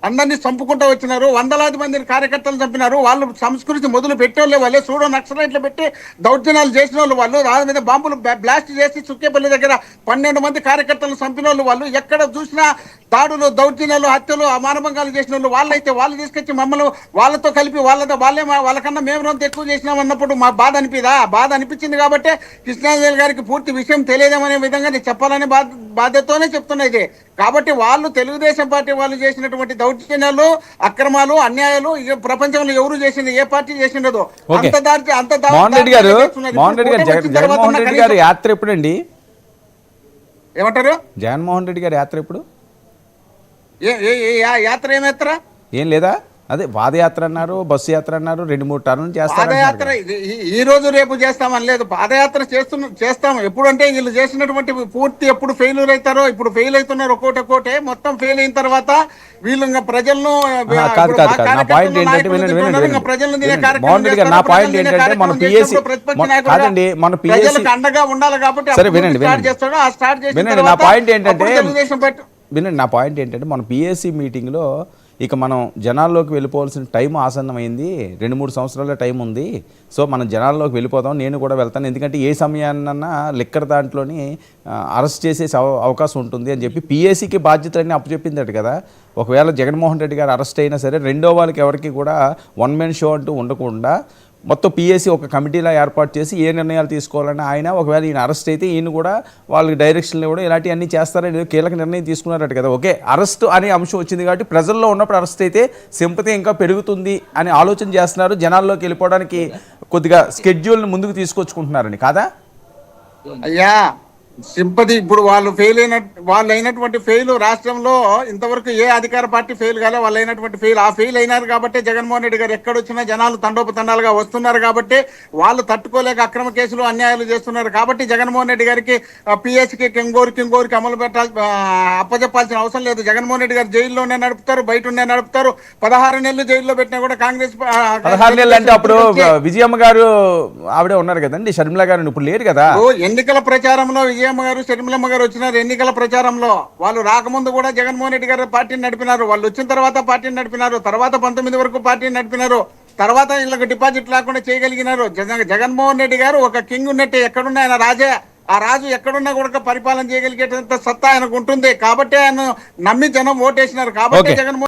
అందరినీ చంపుకుంటూ వచ్చినారు. వందలాది మందిని కార్యకర్తలు చంపినారు. వాళ్ళు సంస్కృతి మొదలు పెట్టేవాళ్ళే వాళ్ళే. సూడో నక్సలైట్లు పెట్టి దౌర్జన్యాలు చేసిన వాళ్ళు వాళ్ళ మీద బాంబులు బ్లాస్ట్ చేసి చుక్కేపల్లి దగ్గర 12 మంది కార్యకర్తలు చంపిన వాళ్ళు. ఎక్కడ చూసినా దాడులు, దౌర్జన్యాలు, హత్యలు, అమానభంగాలు చేసిన వాళ్ళు వాళ్ళైతే వాళ్ళు తీసుకొచ్చి మమ్మల్ని వాళ్ళతో కలిపి వాళ్ళకన్నా మేము రోజు ఎక్కువ చేసినాం అన్నప్పుడు మా బాధ అనిపిదా? బాధ అనిపించింది కాబట్టి కృష్ణాంజలి గారికి పూర్తి విషయం తెలియదేమనే విధంగా నేను చెప్పాలని బాధ్యతతోనే చెప్తున్నా ఇది. కాబట్టి వాళ్ళు తెలుగుదేశం పార్టీ వాళ్ళు చేసినటువంటి దౌర్జన్యాలు, అక్రమాలు, అన్యాయాలు ప్రపంచంలో ఎవరు చేసింది, ఏ పార్టీ చేసినదో జగన్మోహన్ రెడ్డి గారి యాత్ర ఎప్పుడండి? ఏమంటారు? జగన్మోహన్ రెడ్డి గారి యాత్ర ఎప్పుడు? యాత్ర ఏమాత్ర ఏం లేదా? అదే పాదయాత్ర అన్నారు, బస్సు యాత్ర అన్నారు, 2-3 టర్నులు చేస్తారు. పాదయాత్ర ఈ రోజు రేపు చేస్తామని లేదు. పాదయాత్ర చేస్తాము. ఎప్పుడంటే వీళ్ళు చేసినటువంటి పూర్తి ఎప్పుడు ఫెయిల్యూర్ అవుతారో, ఇప్పుడు ఫెయిల్ అవుతున్నారు ఒక్కోటే మొత్తం ఫెయిల్ అయిన తర్వాత వీళ్ళు ఇంకా ప్రజలను ప్రజలకు అండగా ఉండాలి కాబట్టి వినండి. నా పాయింట్ ఏంటంటే మన పిఎస్సి మీటింగ్లో ఇక మనం జనాల్లోకి వెళ్ళిపోవాల్సిన టైం ఆసన్నమైంది. 2-3 సంవత్సరాల టైం ఉంది. సో మనం జనాల్లోకి వెళ్ళిపోదాం, నేను కూడా వెళ్తాను. ఎందుకంటే ఏ సమయాన్నన్నా లిక్కర్ దాంట్లోని అరెస్ట్ చేసే అవకాశం ఉంటుంది అని చెప్పి పిఎస్సికి బాధ్యతలన్నీ అప్పచెప్పిందట కదా. ఒకవేళ జగన్మోహన్ రెడ్డి గారు అరెస్ట్ అయినా సరే రెండో వాళ్ళకి ఎవరికి కూడా వన్ మ్యాన్ షో అంటూ ఉండకుండా మొత్తం పిఎస్సి ఒక కమిటీలా ఏర్పాటు చేసి ఏ నిర్ణయాలు తీసుకోవాలని ఆయన, ఒకవేళ ఈయన అరెస్ట్ అయితే ఈయన కూడా వాళ్ళకి డైరెక్షన్లు ఇవ్వడం ఇలాంటివన్నీ చేస్తారని కీలక నిర్ణయం తీసుకున్నారట కదా. ఓకే, అరెస్ట్ అనే అంశం వచ్చింది కాబట్టి ప్రజల్లో ఉన్నప్పుడు అరెస్ట్ అయితే సింపతి ఇంకా పెరుగుతుంది అని ఆలోచన చేస్తున్నారు. జనాల్లోకి వెళ్ళిపోవడానికి కొద్దిగా స్కెడ్యూల్ని ముందుకు తీసుకొచ్చుకుంటున్నారని కాదా? అయ్యా సింపతి ఇప్పుడు వాళ్ళు అయినటువంటి ఫెయిల్ రాష్ట్రంలో ఇంతవరకు ఏ అధికార పార్టీ ఫెయిల్ కాలే. వాళ్ళు అయినటువంటి ఫెయిల్ ఫెయిల్ అయినారు కాబట్టి జగన్మోహన్ రెడ్డి గారు ఎక్కడొచ్చినా జనాలు తండోపతండాలుగా వస్తున్నారు కాబట్టి వాళ్ళు తట్టుకోలేక అక్రమ కేసులు, అన్యాయాలు చేస్తున్నారు కాబట్టి జగన్మోహన్ రెడ్డి గారికి పిఎస్కి కింగోరికి అమలు అప్పచెప్పాల్సిన అవసరం లేదు. జగన్మోహన్ రెడ్డి గారు జైల్లోనే నడుపుతారు, బయట నడుపుతారు. 16 నెలలు జైల్లో పెట్టినా కూడా కాంగ్రెస్ 16 నెలలు అంటే అప్పుడు విజయమ్మ గారు ఆవిడే ఉన్నారు కదండి, షర్మిల గారు ఇప్పుడు లేరు కదా. ఎన్నికల ప్రచారంలో విజయమ్మ గారు, షర్మిలమ్మ గారు వచ్చినారు. ఎన్నికల ప్రచారంలో వాళ్ళు రాకముందు కూడా జగన్మోహన్ రెడ్డి గారు పార్టీని నడిపినారు. వాళ్ళు వచ్చిన తర్వాత పార్టీని నడిపినారు. తర్వాత 19 వరకు పార్టీని నడిపినారు. తర్వాత వీళ్ళకి డిపాజిట్ లేకుండా చేయగలిగినారు. జగన్మోహన్ రెడ్డి గారు ఒక కింగ్ ఉన్నట్టే, ఎక్కడున్నా ఆయన రాజే. ఆ రాజు ఎక్కడున్నా కూడా పరిపాలన చేయగలిగేటంత సత్తా ఆయనకు ఉంటుంది కాబట్టి ఆయన నమ్మి జనం ఓటేసినారు కాబట్టి జగన్మోహన్